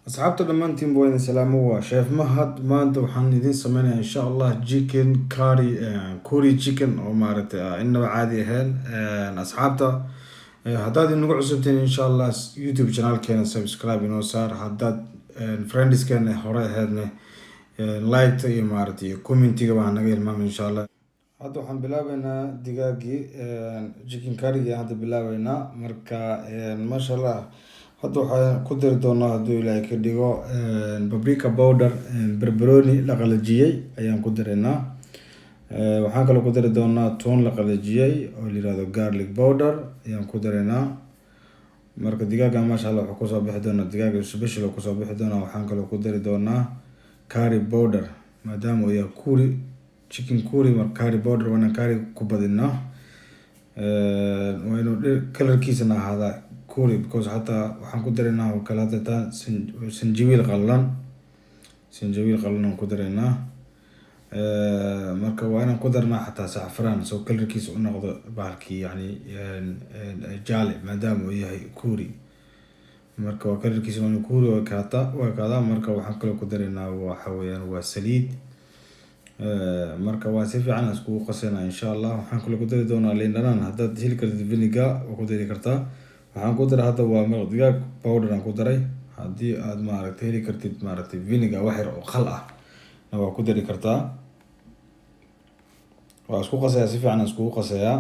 asxaabta dhammaantiin buu idin salaamo waa sheef mahad maanta waxaan idin sameynayaa insha allah chicken curry chicken oo maaragtay inaba caadi ahayn asxaabta haddaad inagu cusubtiin insha allah youtube channelkeena subscribe inoo saar haddaad friendskeena hore ahaydna like iyo maaragtay commentiga baa naga hilmaamay insha allah. hadda waxaan bilaabeynaa digaagii chicken curryga hadda bilaabeynaa marka maasha allah. hadda waxaan ku dari doonaa hadduu ilaahay ka dhigo paprika powder, barbarooni la qalajiyey ayaan ku dareynaa. waxaan kaloo ku dari doonaa toon la qalajiyey oo la yirahdo garlic powder ayaan ku dareynaa. marka digaaga maasha allah wuxuu kusoo bixi doonaa digaaga special kusoo bixi doonaa. waxaan kaloo ku dari doonaa curry powder maadaama uu yahay curry chicken curry. marka curry powder waana curry ku badinaa waa inuu kalarkiisana ahaadaa curry because hataa waxaan ku dareynaa oo kale hadda taa sanjabiil qallalan aan ku dareynaa. marka waa inaan ku darnaa xataa saxfraan soo kalarkiisa u noqdo bahalkii yani jaale maadaama uu yahay curry. marka waa kalarkiisa waa inuu curry waa marka waxaan kaloo ku dareynaa waxa weeyaan waa saliid. marka waa si fiican iskugu qaseynaa insha allah. waxaan kaloo ku dari doonaa liin dhanaan haddaad heli kartid vinegar oo ku dari kartaa. waxaan ku daray hadda waa maraq digaag powder aan ku daray. haddii aad maaragtay heli kartid maaragtay vinegar wax yar oo khal ah waa ku dari kartaa. waa isku qasayaa si fiican iskugu qasayaa.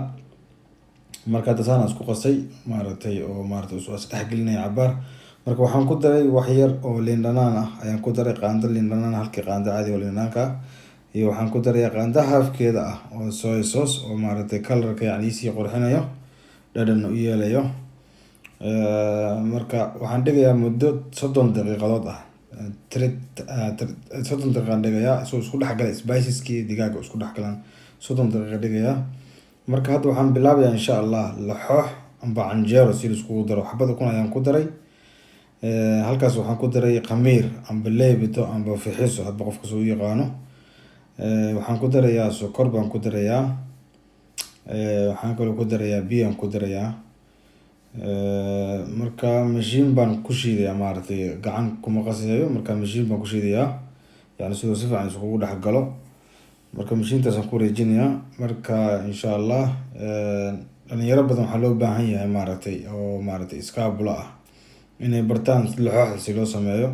marka hadda saan isku qasay maaragtay oo maaragtay is dhexgelinaya cabaar. marka waxaan ku daray wax yar oo liin dhanaan ah ayaan ku daray qaando liin dhanaan halkii qaando caadi oo liin dhanaanka iyo waxaan ku daray qaando halfkeeda ah oo soy sauce oo maaragtay colorka yani isii qurxinayo dhadhan u yeelayo. marka waxaan dhigayaa muddo 30 daqiiqadood ah 30 daqiiqaan dhigayaa isku dhexgala spiceski digaaga isku dhexgalaan 30 daqiiqa dhigayaa. marka hadda waxaan bilaabayaa insha allah laxoox amba canjeero si iskugu daro xabada kun ayaan ku daray. halkaas waxaan ku daray khamiir amba leebito amba fixiso hadba qofka soo yaqaano. waxaan ku darayaa sokor baan ku darayaa. waxaan kaloo ku darayaa biyaan ku darayaa. marka mashiin baan ku shiidayaa maaragtay gacan kuma qasayo. marka mashiin baan ku shiidayaa yani sidoo si fiican iskugu dhex galo. marka mashiintaasaan ku wareejinayaa. marka insha allah dhalinyaro badan waxaa loo baahan yahay maaragtay oo maaragtay iskaabula ah inay bartaan laxooxda si loo sameeyo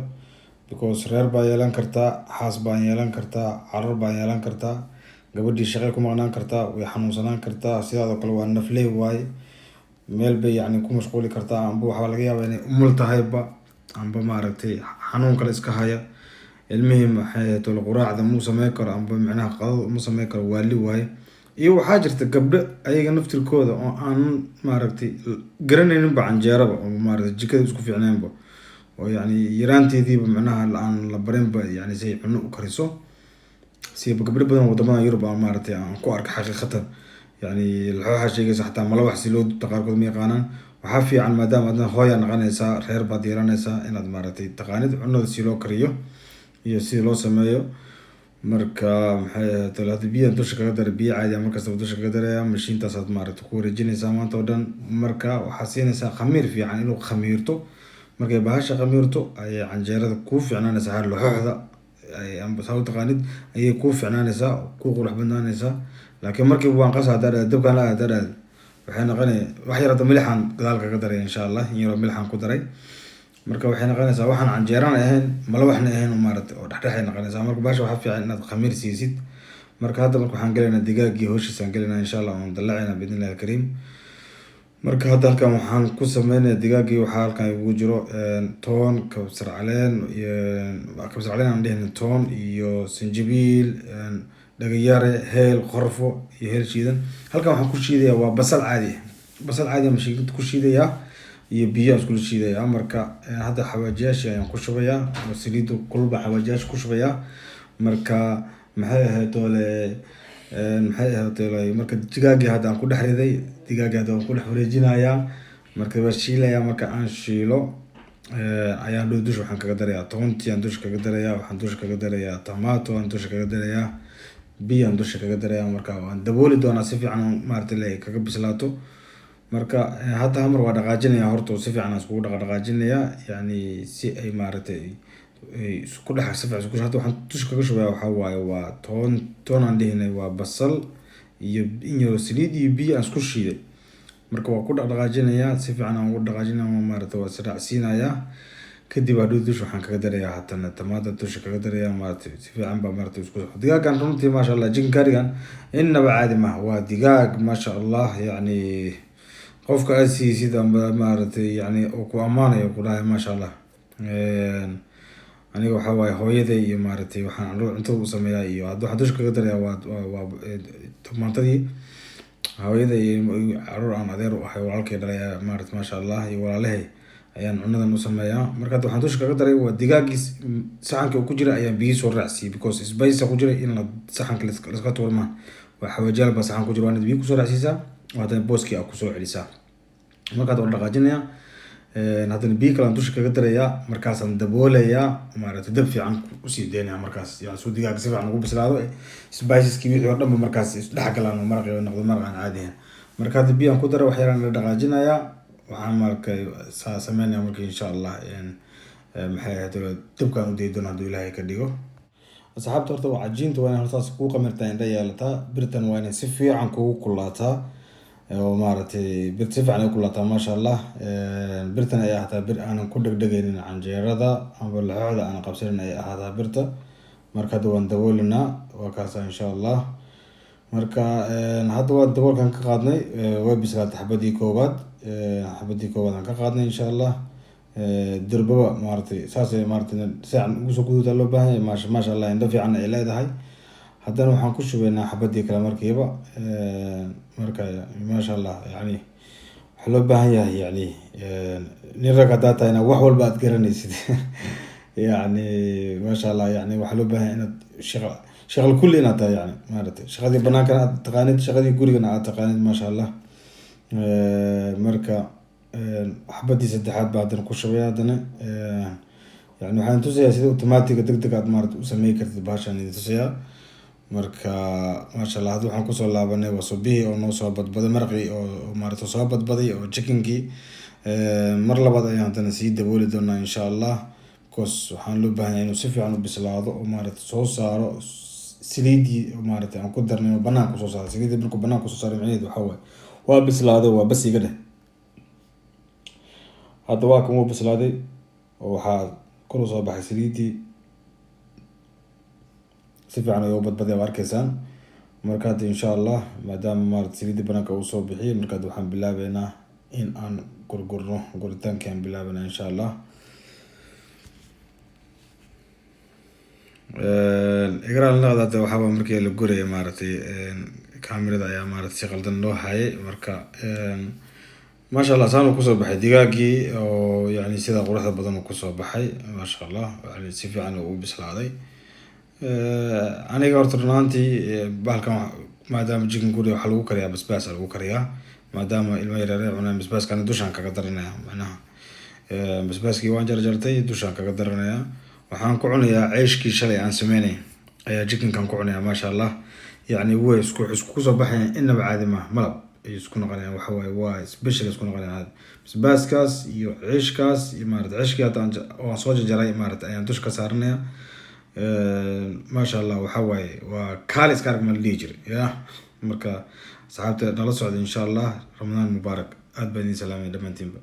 because reer baa yeelan kartaa, xaas baan yeelan kartaa, caruur baan yeelan kartaa, gabadhii shaqay ku maqnaan kartaa, way xanuunsanaan kartaa, sidaadoo kale waa nafley waaye meel bay yani ku mashquuli kartaa amba waxaa laga yaabaa inay umul tahayba amba maaragtay xanuun kale iska haya ilmihii maxay tolo quraacda muu sameyn karo amba micnaha qadada uma sameyn karo waali waaye. iyo waxaa jirta gabdho ayaga naftirkooda oo aan maaragtay garanayninba canjeeraba oo maaragtay jikada isku fiicnaynba oo yani yaraanteediiba micnaha aan la barinba yani say cuno u kariso. siba gabdho badan wadamada Yurub aan maaragtay aan ku arka xaqiiqatan yani laxooxa sheegaysa xataa malawax si loo qaarkood ma yaqaanaan. waxaa fiican maadaama aadna hooya naqanaysaa reer baad yeelanaysaa inaad maaragtay taqaanid cunada si loo kariyo iyo si loo sameeyo. marka maxay ahayd hadda biyaha dusha kaga daray biyo caadi ah markastaba dusha kaga daraya mashiintaasaad maaragtay ku wareejinaysaa maanta oo dhan. marka waxaad siinaysaa khamiir fiican inuu khamiirto. markay bahasha khamiirto ayay canjeerada kuu fiicnaanaysaa har laxooxda amba saa u taqaanid ayay kuu fiicnaanaysaa kuu qurux badnaanaysaa. laakiin markii waan qasa haddaa dabkaan la haddaa waxay noqonaya wax yar hadda milixaan gadaal kaga daray insha allah in yaroo milixaan ku daray. marka waxay noqonaysaa waxaan canjeeraan ahayn malawaxna ahayn maaragtay oo dhexdhexay noqonaysaa. marka bahasha waxaa fiican inaad khamiir siisid. marka hadda marka waxaan gelaynaa digaagii hawshiisaan gelaynaa insha allah oon dalacaynaa biidnillahi alkariim. marka hadda halkan waxaan ku sameynayaa digaagii waxaa halkan igu jiro toon kabsar caleen aan dhehna toon iyo sanjabiil dhagayare heel qorfo iyo heel shiidan. halkan waxaan ku shiidayaa waa basal caadi ah mashiinta ku shiidayaa iyo biyo aan iskula shiidayaa. marka hadda xawaajiyaasha ayaan ku shubayaa oo saliida kulba xawaajiyaasha ku shubayaa. marka maxay ahayd marka digaagii hadda aan ku dhex riday digaagii hadda aan ku dhex wareejinayaa. marka waa shiilayaa. marka aan shiilo ayaan dhow dusha waxaan kaga darayaa toontii aan dusha kaga darayaa. waxaan dusha kaga darayaa tomato aan dusha kaga darayaa. biyo aan dusha kaga darayaa. marka waan dabooli doonaa si fiican maaragtay kaga bislaato. marka hadda hamar waa dhaqaajinaya horta si fiican aan iskugu dhaqaajinaya yani si ay maaragtay isku dhex si fiican isku hadda waxaan dusha kaga shubaya waxaa waaye waa toon aan dhihinay waa basal iyo in yar saliid iyo biyo aan isku shiiday marka waa ku dhaqaajinaya si fiican aan ugu dhaqaajinaya maaragtay waa israacsiinaya kadib hadhow dusha waxaan kaga darayaa haddana tamaada dusha kaga darayaa maaragtay si fiican baa maaragtay isku digaagan runtii maasha allah chicken currygan innaba caadi maaha waa digaag maasha allah yani qofka aad siisid maaragtay yani oo ku ammaanayo ku dhahay maasha allah aniga waxaa waaye hooyaday iyo maaragtay waxaan cuntada u sameeyaa iyo hadda waxaan dusha kaga darayaa waa tomaatadii hooyaday iyo caruur aan adeer u ahay walaalkay dhalaya maaragtay maasha allah iyo walaalahay ayaan cunadan u sameeyaa marka hadda waxaan dusha kaga daray waa digaagii saxanka ku jira ayaan biyo soo raacsiiyey because spice ku jira in la saxanka laska tuurma waa xawajaal ba saxan ku jira waa inaad biyo kusoo raacsiisaa oo haddana booskii aad kusoo celisaa marka hadda waan dhaqaajinaya haddana biyo kale aan dusha kaga darayaa markaasaan daboolayaa maaragtay dab fiican usii daynaya markaas yani suu digaaga si fiican ugu bislaado spiceskii wixii oo dhanba markaas isdhex galaan maraqii noqdo maraq aan caadi ahayn marka hadda biyo aan ku dara wax yaraan la dhaqaajinayaa waxaan markay sameynaya marka insha allah maxay ahayd dabkaan u dayi doona hadduu ilaahay ka dhigo asxaabta horta waa cajiinta waa inay hortaas kuu qamirtaa indha yeelataa birtan waa inay si fiican kugu kulaataa oo maaragtay bir si fiican ay kulaataa maasha allah birtan ay ahaataa bir aanan ku dhegdhegaynin canjeerada amba laxooxda aanan qabsanin ay ahaataa birta marka hadda waan daboolinaa waa kaasa insha allah marka hadda waa daboolkan ka qaadnay way bislaatay xabadii koowaad aan ka qaadnay insha allah durbaba maaragtay saasay maaragtay saacan ugu soo guduutaa loo baahan yahay maasha allah indho fiican ay leedahay haddana waxaan ku shubaynaa xabadii kale markiiba marka maasha allah yani waxaa loo baahan yahay yani nin rag haddaa tahay inaad wax walba aad garanaysid yani maasha allah yani waxaa loo baahan yahay inaad shaqal kulli inaad tahay yani maaragtay shaqadii banaankana aad taqaanid shaqadii gurigana aad taqaanid maasha allah marka xabadii saddexaad baa haddana ku shubay haddana yani waxaan tusayaa sida automatiga degdeg aad maaragtay u sameyn kartid bahashaan idin tusayaa marka maasha allah hadda waxaan kusoo laabanay waa subihii oo noo soo badbaday maraqii oo maaragtay soo badbaday oo chickenkii mar labaad ayaan haddana sii dabooli doonaa insha allah because waxaan loo baahan yahay inuu si fiican u bislaado oo maaragtay soo saaro saliidii maaragtay aan ku darnay oo banaanka soo saaro saliidii markuu banaanka soo saaro micnaheedu waxaa waaye waa bislaaday waa bas iga dheh hadda waa kan wuu bislaaday oo waxaa kor u soo baxay saliidii si fiican ayuu badbaday waa arkaysaan marka hadda insha allah maadaama maaragtay saliidii banaanka uu soo bixiyay marka hadda waxaan bilaabeynaa in aan gurgurno guritaankii aan bilaabeynaa insha allah igraan naqda waxaa markii la guraya maaragtay kaamirada ayaa maaragtay si qaldan loo hayay marka maasha allah saan uu kusoo baxay digaagii oo yani sida quruxda badan uu kusoo baxay maasha allah yani si fiican uu bislaaday aniga horta runaantii bahalkan maadaama chicken curry waxaa lagu kariyaa basbaas lagu kariyaa maadaama ilmo yaryar cunaan basbaaskana dushaan kaga daranaya macnaha basbaaskii waan jarjartay dushaan kaga daranaya waxaan ku cunayaa ceeshkii shalay aan sameynay ayaa chickenkan ku cunayaa maasha allah yani way isku soo baxayaan innaba caadi maaha malab ay isku noqonayaan waxa waaye waa special isku noqonayaan basbaaskaas iyo ceeshkaas iyo maaragtay ceeshkii hadda aan soo jarjaray maaragtay ayaan dusha ka saaranaya maasha allah waxa waaye waa kaali iska arag ma la dhihi jiray ya marka asxaabta nala socda insha allah ramadaan mubaarak aad baan idin salaamay dhammaantiinba